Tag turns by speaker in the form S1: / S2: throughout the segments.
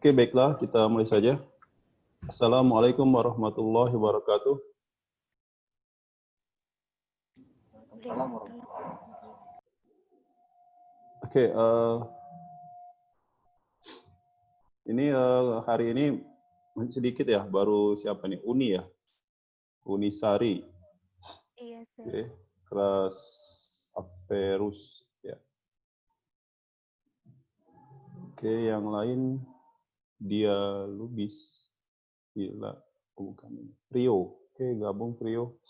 S1: Oke, baiklah, kita mulai saja. Assalamualaikum warahmatullahi wabarakatuh. Oke, ini hari ini sedikit ya, baru siapa nih? Uni ya, Unisari.
S2: Iya,
S1: Oke, kelas Aperus ya. Oke, yang lain dia Lubis, gila, bukan ini. Rio. Oke, gabung Rio.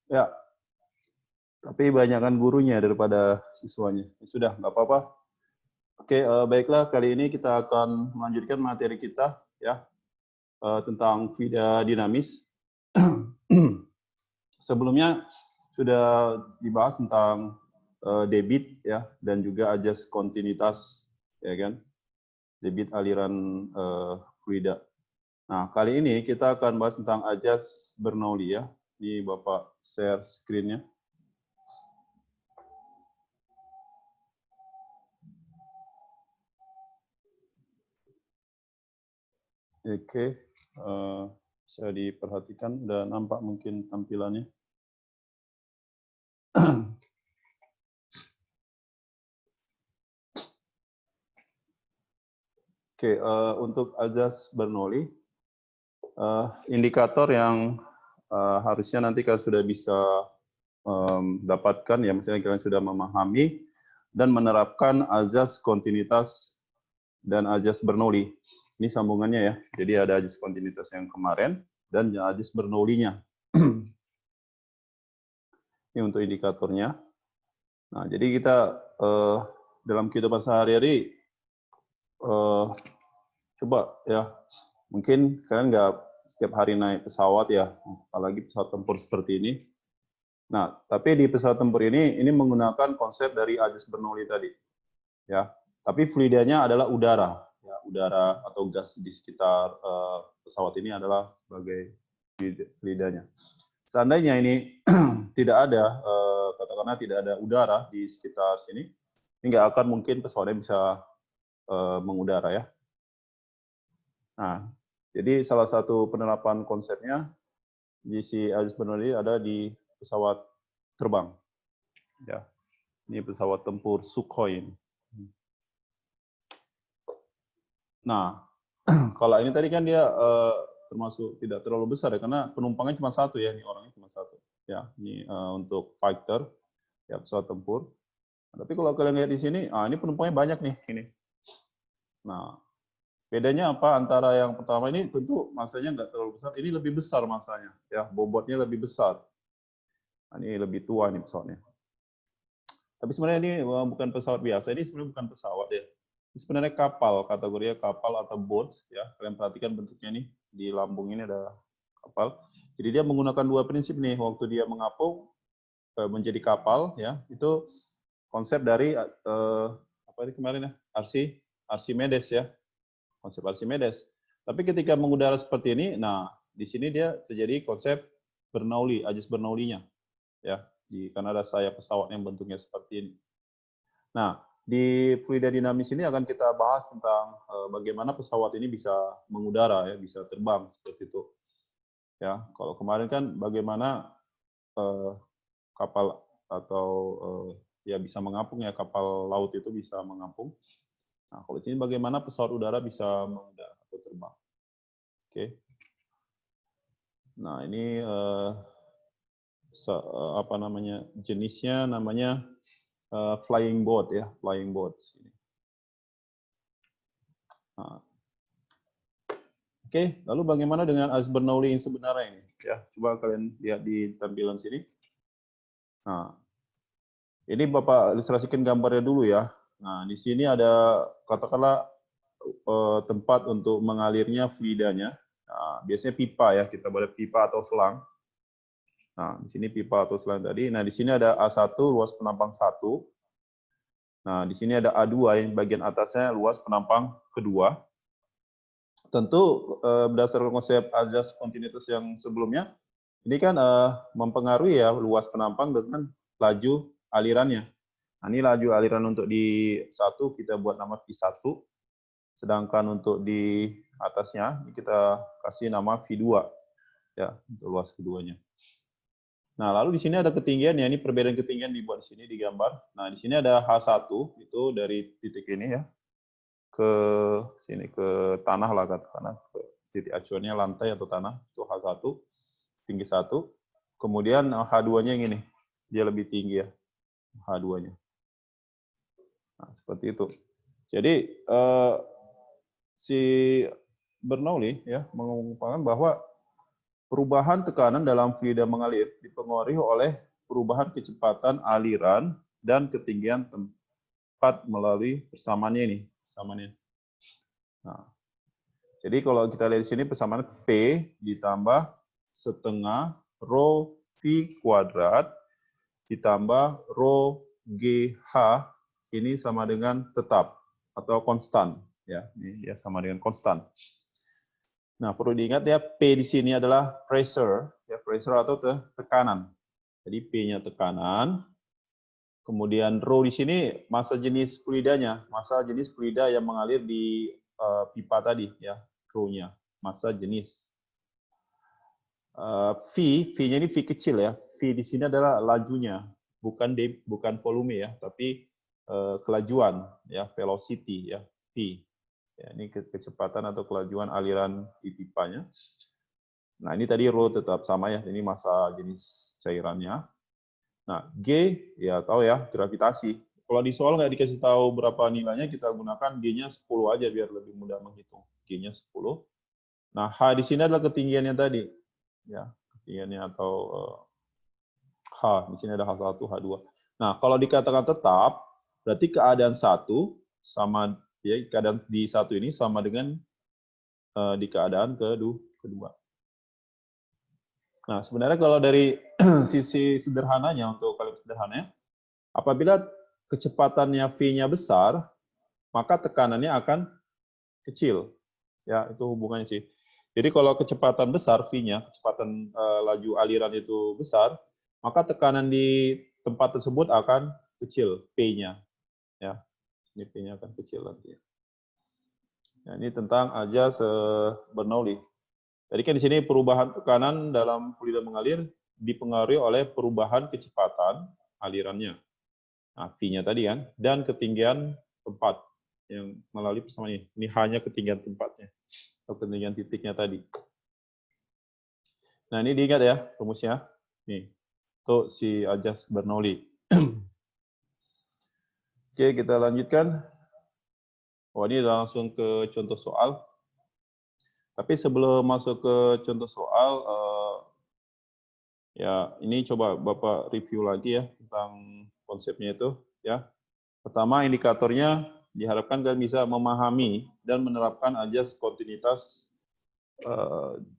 S1: Ya, tapi banyakkan gurunya daripada siswanya. Sudah, nggak apa-apa. Oke, baiklah, kali ini kita akan melanjutkan materi kita ya tentang fluida dinamis. Sebelumnya sudah dibahas tentang debit ya dan juga ajas kontinuitas ya kan, debit aliran fluida. Nah, kali ini kita akan bahas tentang ajas Bernoulli ya. Ini Bapak share screen-nya. Oke, bisa diperhatikan, udah nampak mungkin tampilannya. Oke, untuk ajas Bernoulli, indikator yang harusnya nanti kalian sudah bisa dapatkan, ya misalnya kalian sudah memahami dan menerapkan ajas kontinuitas dan ajas Bernoulli. Ini sambungannya ya, jadi ada ajas kontinuitas yang kemarin dan ajas Bernoulli-nya. Ini untuk indikatornya. Nah, jadi kita dalam kehidupan sehari-hari coba ya, mungkin kalian nggak setiap hari naik pesawat ya, apalagi pesawat tempur seperti ini. Nah, tapi di pesawat tempur ini menggunakan konsep dari ajas Bernoulli tadi, ya. Tapi fluidanya adalah udara, ya, udara atau gas di sekitar pesawat ini adalah sebagai fluidanya. Seandainya ini tidak ada, katakanlah tidak ada udara di sekitar sini, ini nggak akan mungkin pesawatnya bisa mengudara ya. Nah, jadi salah satu penerapan konsepnya di si ajas Bernoulli ada di pesawat terbang. Ya, ini pesawat tempur Sukhoi. Nah, kalau ini tadi kan dia termasuk tidak terlalu besar ya, karena penumpangnya cuma satu ya, ini orangnya cuma satu. Ya, ini untuk fighter, ya pesawat tempur. Nah, tapi kalau kalian lihat di sini, ini penumpangnya banyak nih, ini. Nah, bedanya apa antara yang pertama ini? Tentu masanya nggak terlalu besar, ini lebih besar masanya, ya bobotnya lebih besar. Nah, ini lebih tua nih pesawatnya. Tapi sebenarnya ini bukan pesawat biasa, ini sebenarnya bukan pesawat ya. Ini sebenarnya kapal, kategorinya kapal atau boat ya. Kalian perhatikan bentuknya nih, di lambung ini ada kapal. Jadi dia menggunakan dua prinsip nih waktu dia mengapung menjadi kapal ya. Itu konsep dari apa ini kemarin ya? Archimedes ya. Konsep Archimedes. Tapi ketika mengudara seperti ini, nah di sini dia terjadi konsep Bernoulli, ajas Bernoulli-nya ya. Karena ada sayap pesawat yang bentuknya seperti ini. Nah, di fluida dinamis ini akan kita bahas tentang bagaimana pesawat ini bisa mengudara ya, bisa terbang seperti itu. Ya, kalau kemarin kan bagaimana kapal atau ya bisa mengapung ya, kapal laut itu bisa mengapung. Nah, kalau di sini bagaimana pesawat udara bisa mengudara atau terbang. Oke. Nah, ini apa namanya? Jenisnya namanya flying boat ya, flying boat. Nah, Oke, lalu bagaimana dengan ajas Bernoulli yang sebenarnya ini? Ya, coba kalian lihat di tampilan sini. Nah, ini Bapak ilustrasikan gambarnya dulu ya. Nah, di sini ada katakanlah tempat untuk mengalirnya fluidanya. Nah, biasanya pipa ya, kita boleh pipa atau selang. Nah, di sini pipa atau selang tadi. Nah, di sini ada A1 luas penampang 1. Nah, di sini ada A2 yang bagian atasnya luas penampang kedua. Tentu berdasarkan konsep ajas kontinuitas yang sebelumnya, ini kan mempengaruhi ya luas penampang dengan laju alirannya. Nah, ini laju aliran untuk di 1 kita buat nama V1. Sedangkan untuk di atasnya kita kasih nama V2 ya, untuk luas keduanya. Nah, lalu di sini ada ketinggian ya, ini perbedaan ketinggian dibuat di sini digambar. Nah, di sini ada H1 itu dari titik ini ya ke sini ke tanah lah katakanlah, ke titik acuannya lantai atau tanah itu H1 tinggi 1. Kemudian H2-nya yang ini, dia lebih tinggi ya H2-nya. Nah, seperti itu. Jadi si Bernoulli ya mengungkapkan bahwa perubahan tekanan dalam fluida mengalir dipengaruhi oleh perubahan kecepatan aliran dan ketinggian tempat melalui persamaannya ini. Persamaannya. Nah, jadi kalau kita lihat di sini persamaan P ditambah setengah rho V kuadrat ditambah rho GH ini sama dengan tetap atau konstan. Ya, ini ya sama dengan konstan. Nah, perlu diingat ya, P di sini adalah pressure, ya pressure atau tekanan. Jadi P-nya tekanan, kemudian rho di sini massa jenis fluidanya, massa jenis fluida yang mengalir di pipa tadi, ya rho-nya, massa jenis. V-nya ini V kecil ya, V di sini adalah lajunya, bukan volume ya, tapi kelajuan, ya velocity ya, V. Ya, ini kecepatan atau kelajuan aliran di pipanya. Nah, ini tadi rho tetap sama ya, ini massa jenis cairannya. Nah, G, ya tahu ya, gravitasi. Kalau di soal nggak dikasih tahu berapa nilainya, kita gunakan G-nya 10 aja biar lebih mudah menghitung. G-nya 10. Nah, H di sini adalah ketinggiannya tadi. Ya, ketinggiannya atau H, di sini ada H1, H2. Nah, kalau dikatakan tetap, berarti keadaan 1 sama ya keadaan di 1 ini sama dengan di keadaan kedua. Nah, sebenarnya kalau dari sisi sederhananya, untuk kalimat sederhananya, apabila kecepatannya V-nya besar, maka tekanannya akan kecil. Ya, itu hubungannya sih. Jadi kalau kecepatan besar V-nya, kecepatan laju aliran itu besar, maka tekanan di tempat tersebut akan kecil, P-nya. Ya, ini P-nya akan kecil nanti. Nah, ini tentang ajas Bernoulli. Tadi kan di sini perubahan tekanan dalam fluida mengalir dipengaruhi oleh perubahan kecepatan alirannya. Nah, V-nya tadi kan, dan ketinggian tempat yang melalui persamaan ini. Ini hanya ketinggian tempatnya, atau ketinggian titiknya tadi. Nah, ini diingat ya, rumusnya. Nih, itu si ajas Bernoulli. Oke, kita lanjutkan. Oh, ini langsung ke contoh soal. Tapi sebelum masuk ke contoh soal, ya ini coba Bapak review lagi ya tentang konsepnya itu. Ya, pertama indikatornya diharapkan kalian bisa memahami dan menerapkan ajas kontinuitas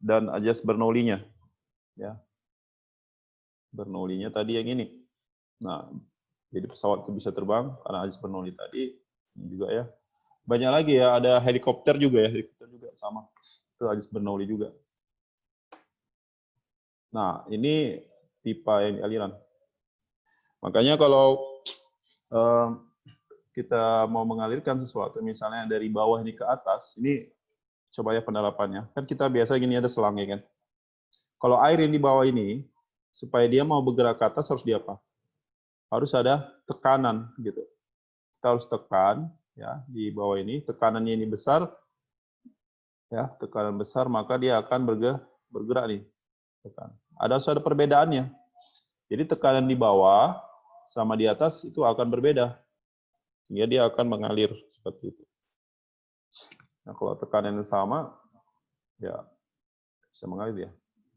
S1: dan ajas Bernoulli-nya. Ya, Bernoulli-nya tadi yang ini. Nah, jadi pesawat itu bisa terbang karena ajas Bernoulli tadi juga ya. Banyak lagi ya, ada helikopter juga ya, helikopter juga sama. Itu ajas Bernoulli juga. Nah, ini pipa yang aliran. Makanya kalau kita mau mengalirkan sesuatu, misalnya dari bawah ini ke atas, ini coba ya penerapannya. Kan kita biasa gini ada selangnya kan. Kalau air yang di bawah ini, supaya dia mau bergerak ke atas harus di apa? Harus ada tekanan gitu. Kita harus tekan ya di bawah ini, tekanannya ini besar, ya tekanan besar maka dia akan bergerak nih. Tekan. Ada perbedaannya. Jadi tekanan di bawah sama di atas itu akan berbeda. Sehingga dia akan mengalir seperti itu. Nah, kalau tekanan yang sama, ya bisa mengalir ya.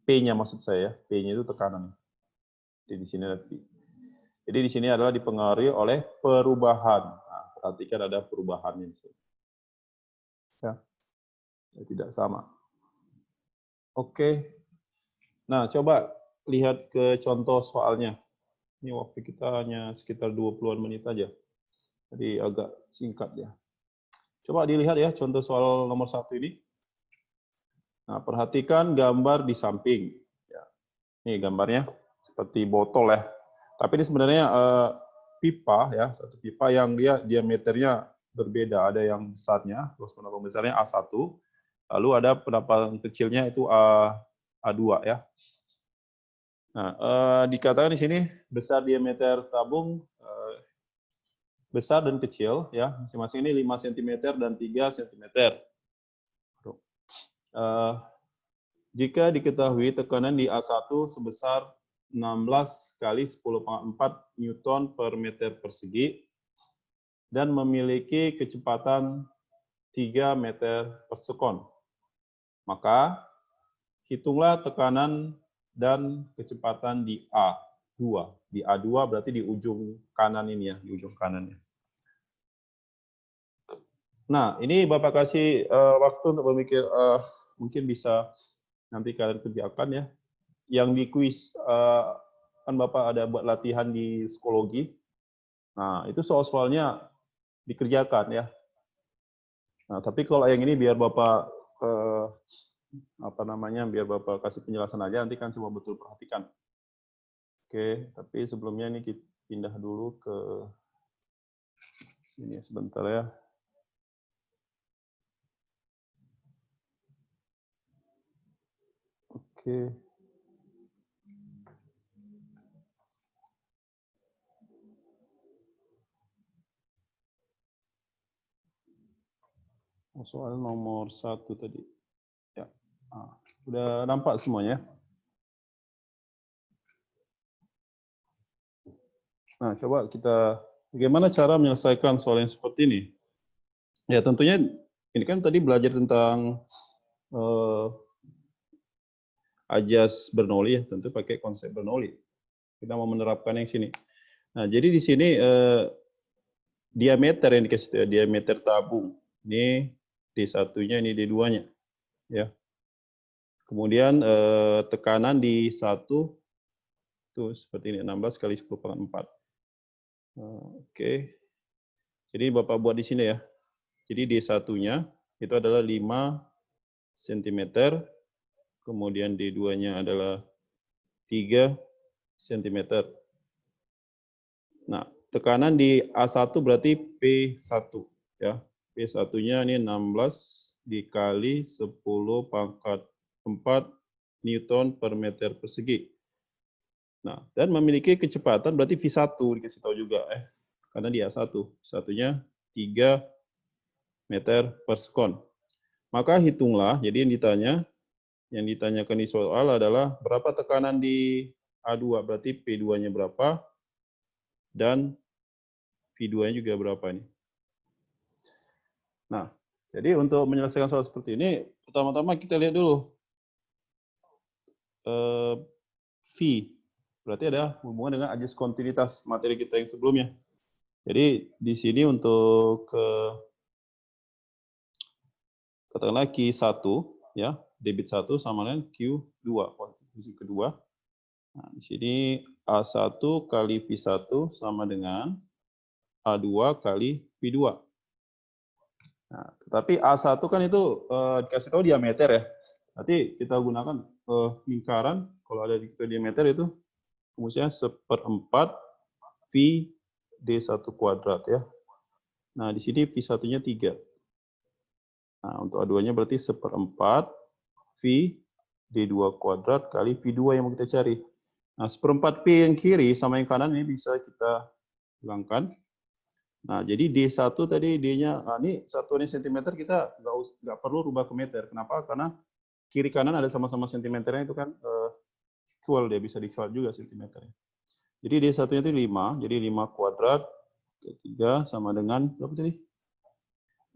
S1: P-nya maksud saya, P-nya itu tekanan. Jadi di sini ada P. Jadi di sini adalah dipengaruhi oleh perubahan. Nah, perhatikan ada perubahannya di sini. Ya, tidak sama. Oke. Nah, coba lihat ke contoh soalnya. Ini waktu kita hanya sekitar 20-an menit aja. Jadi agak singkat ya. Coba dilihat ya contoh soal nomor 1 ini. Nah, perhatikan gambar di samping. Ya. Ini gambarnya seperti botol ya. Tapi ini sebenarnya pipa ya, satu pipa yang dia diameternya berbeda. Ada yang besarnya, terus penampang besarnya A1, lalu ada penampang kecilnya itu A2 ya. Nah, dikatakan di sini besar diameter tabung besar dan kecil ya, masing-masing ini 5 cm dan 3 cm. Jika diketahui tekanan di A1 sebesar 16 kali 10⁴ Newton per meter persegi dan memiliki kecepatan 3 meter per sekon, maka hitunglah tekanan dan kecepatan di A2. Di A2 berarti di ujung kanan ini ya, di ujung kanannya. Nah, ini Bapak kasih waktu untuk berpikir, mungkin bisa nanti kalian kerjakan ya. Yang di kuis, kan Bapak ada buat latihan di psikologi. Nah, itu soal-soalnya dikerjakan ya. Nah, tapi kalau yang ini biar Bapak biar Bapak kasih penjelasan aja, nanti kan coba betul perhatikan. Oke, tapi sebelumnya ini kita pindah dulu ke sini sebentar ya. Oke. Soal nomor 1 tadi. Ya. Udah nampak semuanya? Nah, coba kita, bagaimana cara menyelesaikan soal yang seperti ini? Ya, tentunya ini kan tadi belajar tentang ajas Bernoulli ya, tentu pakai konsep Bernoulli. Kita mau menerapkan yang sini. Nah, jadi di sini diameter yang dikasih ya, diameter tabung. Ini D1-nya, ini D2-nya. Ya. Kemudian tekanan di 1 itu seperti ini, 16 kali 10⁴. Oke. Jadi Bapak buat di sini ya. Jadi D1-nya itu adalah 5 cm, kemudian D2-nya adalah 3 cm. Nah, tekanan di A1 berarti P1 ya. P1-nya ini 16 dikali 10⁴ Newton per meter persegi. Nah, dan memiliki kecepatan berarti V1 dikasih tahu juga karena di A1, satunya 3 meter per sekon. Maka hitunglah, jadi yang ditanyakan di soal adalah berapa tekanan di A2, berarti P2-nya berapa, dan V2-nya juga berapa ini. Nah, jadi untuk menyelesaikan soal seperti ini, pertama-tama kita lihat dulu V, berarti ada hubungan dengan ajas kontinuitas materi kita yang sebelumnya. Jadi di sini untuk katakanlah Q1 ya, debit 1 sama dengan Q2, posisi kedua. Nah, di sini A1 kali V1 sama dengan A2 kali V2. Nah, tetapi A1 kan itu dikasih tahu diameter ya. Nanti kita gunakan lingkaran, kalau ada di diameter itu rumusnya 1/4 V D1 kuadrat ya. Nah, di sini V1-nya 3. Nah, untuk A2-nya berarti 1/4 V D2 kuadrat kali V2 yang mau kita cari. Nah, 1/4 P yang kiri sama yang kanan ini bisa kita hilangkan. Nah, jadi D1 tadi D-nya, ini satuannya cm, kita nggak perlu rubah ke meter. Kenapa? Karena kiri kanan ada sama-sama sentimeternya itu kan equal, dia bisa dicoret juga sentimeternya. Jadi D1-nya itu 5, jadi 5 kuadrat, 3 sama dengan, berapa tadi?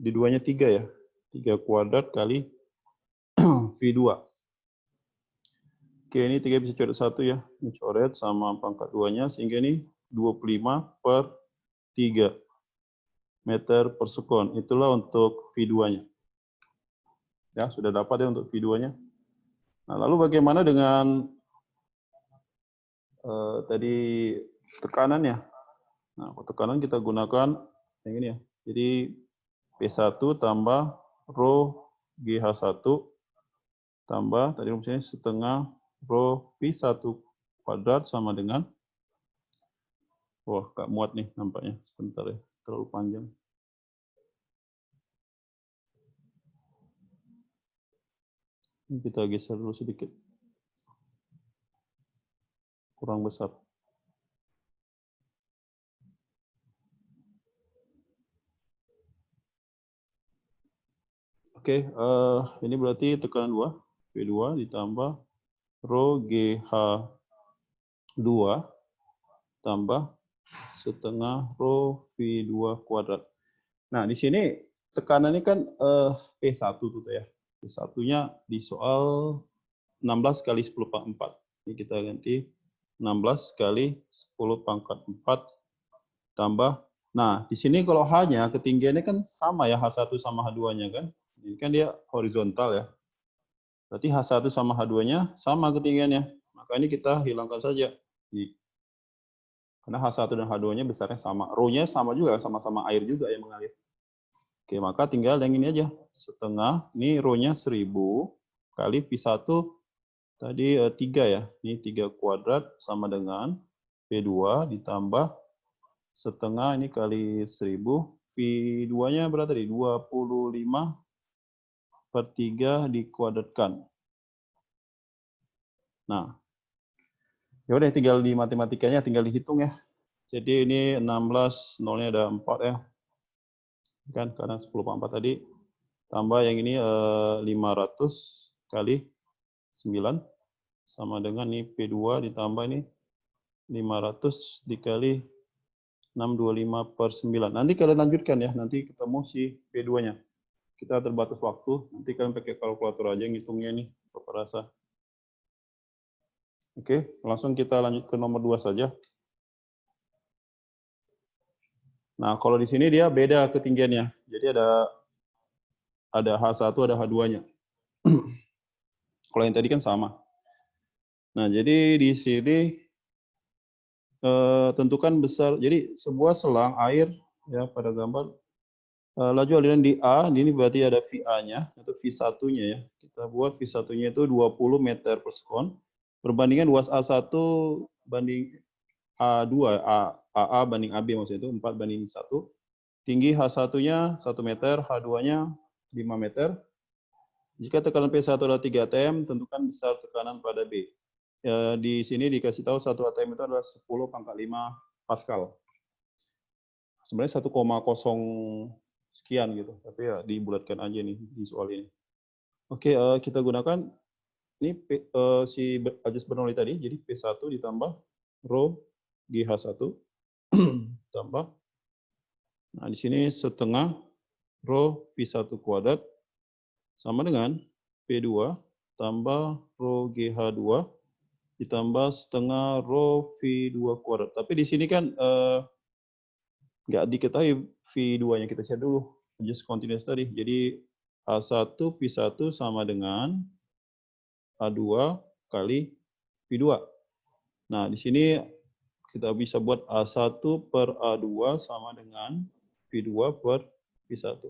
S1: D2-nya 3 ya, 3 kuadrat kali V2. Oke, ini 3 bisa coret 1 ya, coret sama pangkat 2-nya, sehingga ini 25/3 meter per sekon. Itulah untuk V2-nya. Ya, sudah dapat ya untuk V2-nya. Nah, lalu bagaimana dengan tadi tekanannya? Nah, tekanan kita gunakan yang ini ya. Jadi P1 tambah rho GH1 tambah tadi rumusnya setengah rho V1 kuadrat sama dengan, wah, nggak muat nih nampaknya, sebentar ya, terlalu panjang. Kita geser dulu sedikit. Kurang besar. Oke, ini berarti tekanan 2, P2 ditambah rho GH2 tambah setengah rho V2 kuadrat. Nah, di sini tekanannya kan P1 tuh ya. P1-nya di soal 16 kali 10 pangkat 4. Ini kita ganti 16 kali 10 pangkat 4 tambah. Nah, di sini kalau H-nya ketinggiannya kan sama ya, H1 sama H2-nya kan. Ini kan dia horizontal ya. Berarti H1 sama H2-nya sama ketinggiannya. Maka ini kita hilangkan saja. Karena H1 dan H2-nya besarnya sama. Rho-nya sama juga, sama-sama air juga yang mengalir. Oke, maka tinggal yang ini aja. Setengah, ini rho-nya 1000 kali V1 tadi 3 ya. Ini 3 kuadrat sama dengan P2 ditambah setengah ini kali 1000. V2-nya berapa tadi? 25 per 3 dikuadratkan. Nah, ya udah tinggal di matematikanya, tinggal dihitung ya. Jadi ini 16, nolnya ada 4 ya. Kan karena 10 per 4 tadi. Tambah yang ini 500 kali 9 sama dengan ini P2 ditambah ini 500 dikali 625 per 9. Nanti kalian lanjutkan ya, nanti ketemu si P2-nya. Kita terbatas waktu, nanti kalian pakai kalkulator aja ngitungnya nih, berapa rasa. Oke, langsung kita lanjut ke nomor 2 saja. Nah, kalau di sini dia beda ketinggiannya. Jadi ada H1, ada H2-nya. Kalau yang tadi kan sama. Nah, jadi di sini tentukan besar. Jadi sebuah selang air ya pada gambar laju aliran di A, ini berarti ada VA-nya atau V1-nya ya. Kita buat V1-nya itu 20 meter per sekon. Perbandingan luas A1 banding A2, AA banding AB maksudnya itu 4 banding 1. Tinggi H1-nya 1 meter, H2-nya 5 meter. Jika tekanan P1 adalah 3 atm, tentukan besar tekanan pada B. Di sini dikasih tahu 1 atm itu adalah 10 pangkat 5 Pascal. Sebenarnya 1,0 sekian gitu, tapi ya dibulatkan aja nih di soal ini. Oke, kita gunakan ini si Aljabar Bernoulli tadi, jadi P1 ditambah rho GH1 tambah, nah di sini setengah rho V1 kuadrat sama dengan P2 tambah rho GH2 ditambah setengah rho V2 kuadrat. Tapi di sini kan nggak diketahui V2-nya, kita cari dulu just continuous tadi. Jadi A1 V1 sama dengan A2 kali V2. Nah, di sini kita bisa buat A1 per A2 sama dengan V2 per V1.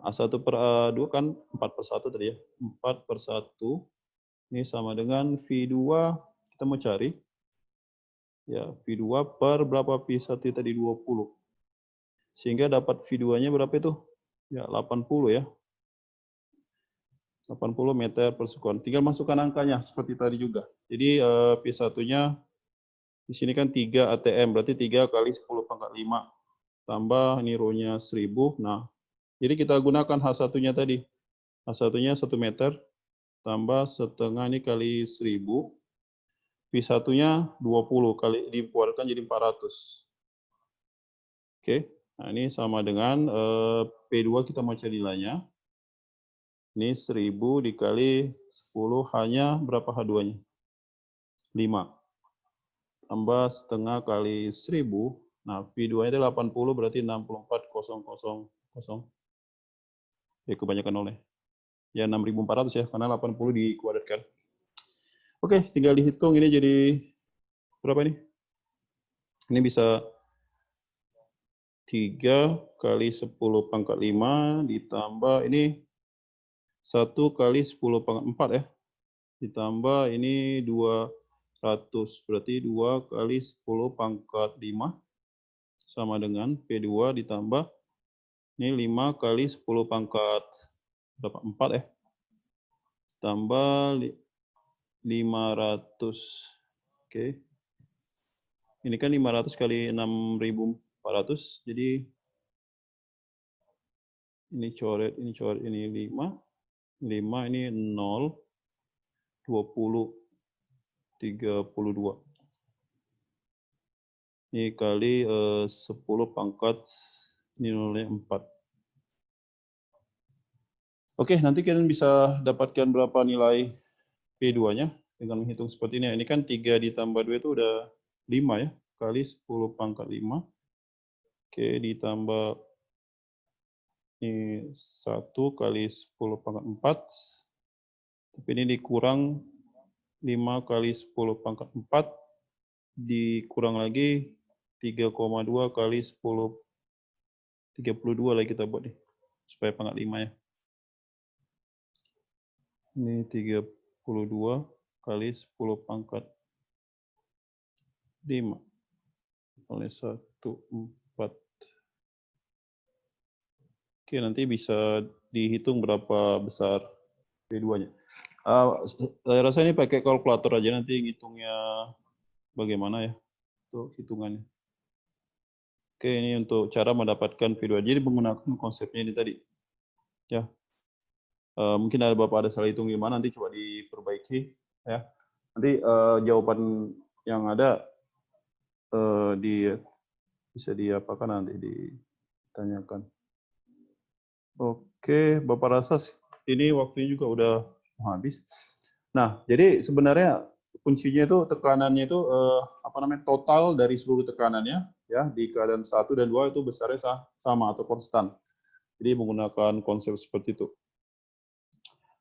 S1: A1 per A2 kan 4 per 1 tadi ya. 4 per 1 ini sama dengan V2, kita mau cari. Ya, V2 per berapa V1 tadi 20. Sehingga dapat V2-nya berapa itu? Ya, 80 ya. 80 meter per sekon. Tinggal masukkan angkanya seperti tadi juga. Jadi P1-nya di sini kan 3 atm, berarti 3 kali 10 pangkat 5. Tambah ini rho-nya 1000. Nah, jadi kita gunakan H1-nya tadi. H1-nya 1 meter, tambah setengah ini kali 1000. P1-nya 20 kali dikeluarkan jadi 400. Oke, nah ini sama dengan P2 kita mau cari nilainya. Ini 1000 dikali 10, hanya berapa H2-nya? 5. Tambah setengah kali 1000. Nah, V2-nya itu 80, berarti 64,000. Ya, kebanyakan oleh. Ya, 6400 ya, karena 80 dikuadratkan. Oke, tinggal dihitung ini jadi berapa ini? Ini bisa 3 kali 10 pangkat 5 ditambah ini 1 kali 10 pangkat 4 ya. Ditambah ini 200, berarti 2 kali 10 pangkat 5 sama dengan P2 ditambah ini 5 kali 10 pangkat berapa? 4 ya. tambah 500. Oke. Ini kan 500 kali 6.400, jadi ini coret, ini 5, ini 0, 20, 32. Ini kali 10 pangkat, ini nilainya 4. Oke, nanti kalian bisa dapatkan berapa nilai P2-nya dengan menghitung seperti ini. Ini kan 3 ditambah 2 itu udah 5 ya, kali 10 pangkat 5. Oke, ditambah ini 1 kali 10 pangkat 4. Tapi ini dikurang 5 kali 10 pangkat 4. Dikurang lagi 3,2 kali 10, 32 lagi kita buat nih, supaya pangkat 5 ya. Ini 32 kali 10 pangkat 5. Oleh 1, 4. Oke, nanti bisa dihitung berapa besar P2-nya. Saya rasa ini pakai kalkulator aja, nanti ngitungnya bagaimana ya untuk hitungannya. Oke, ini untuk cara mendapatkan P2. Jadi menggunakan konsepnya ini tadi. Ya. Mungkin Bapak ada salah hitung gimana, nanti coba diperbaiki. Ya. Nanti jawaban yang ada bisa diapakan nanti ditanyakan. Oke, Bapak rasa ini waktunya juga udah habis. Nah, jadi sebenarnya kuncinya itu tekanannya itu total dari seluruh tekanannya ya di keadaan 1 dan 2 itu besarnya sama atau konstan. Jadi menggunakan konsep seperti itu.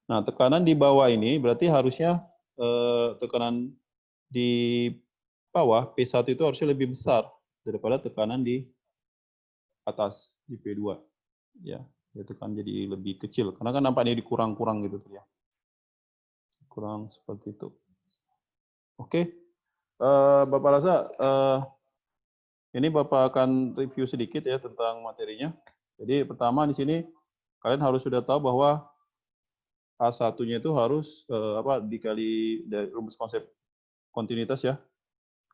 S1: Nah, tekanan di bawah ini berarti harusnya tekanan di bawah P1 itu harusnya lebih besar daripada tekanan di atas di P2. Ya, itu kan jadi lebih kecil karena kan nampaknya dikurang-kurang gitu ya. Kurang seperti itu. Oke. Bapak rasa ini Bapak akan review sedikit ya tentang materinya. Jadi pertama di sini kalian harus sudah tahu bahwa A1-nya itu harus dikali dari rumus konsep kontinuitas ya.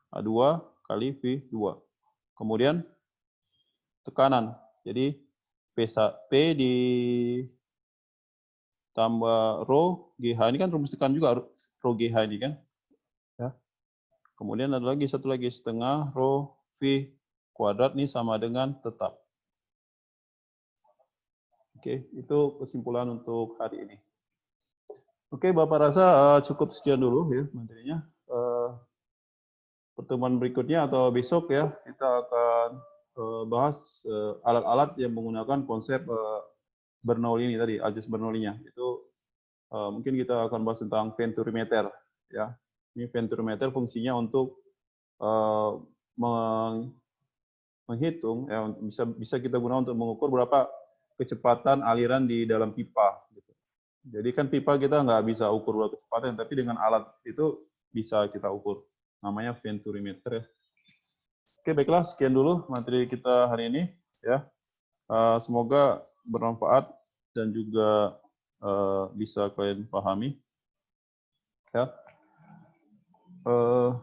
S1: A2 kali V2. Kemudian tekanan. Jadi P ditambah rho GH ini kan rumus tekanan juga rho GH ini kan. Ya. Kemudian ada lagi satu lagi setengah rho V kuadrat ini sama dengan tetap. Oke, itu kesimpulan untuk hari ini. Oke, Bapak rasa cukup sekian dulu ya materinya. Pertemuan berikutnya atau besok ya, kita akan bahas alat-alat yang menggunakan konsep Bernoulli ini tadi, ajas Bernoulli-nya. Itu mungkin kita akan bahas tentang venturimeter ya. Ini venturimeter fungsinya untuk menghitung ya, bisa kita gunakan untuk mengukur berapa kecepatan aliran di dalam pipa gitu. Jadi kan pipa kita nggak bisa ukur berapa kecepatan, tapi dengan alat itu bisa kita ukur. Namanya venturimeter ya. Oke, baiklah, sekian dulu materi kita hari ini ya. Semoga bermanfaat dan juga bisa kalian pahami. Ya.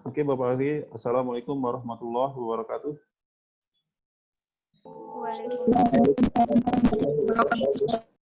S1: Oke, Bapak Ali, assalamualaikum warahmatullahi wabarakatuh.
S2: Waalaikumsalam.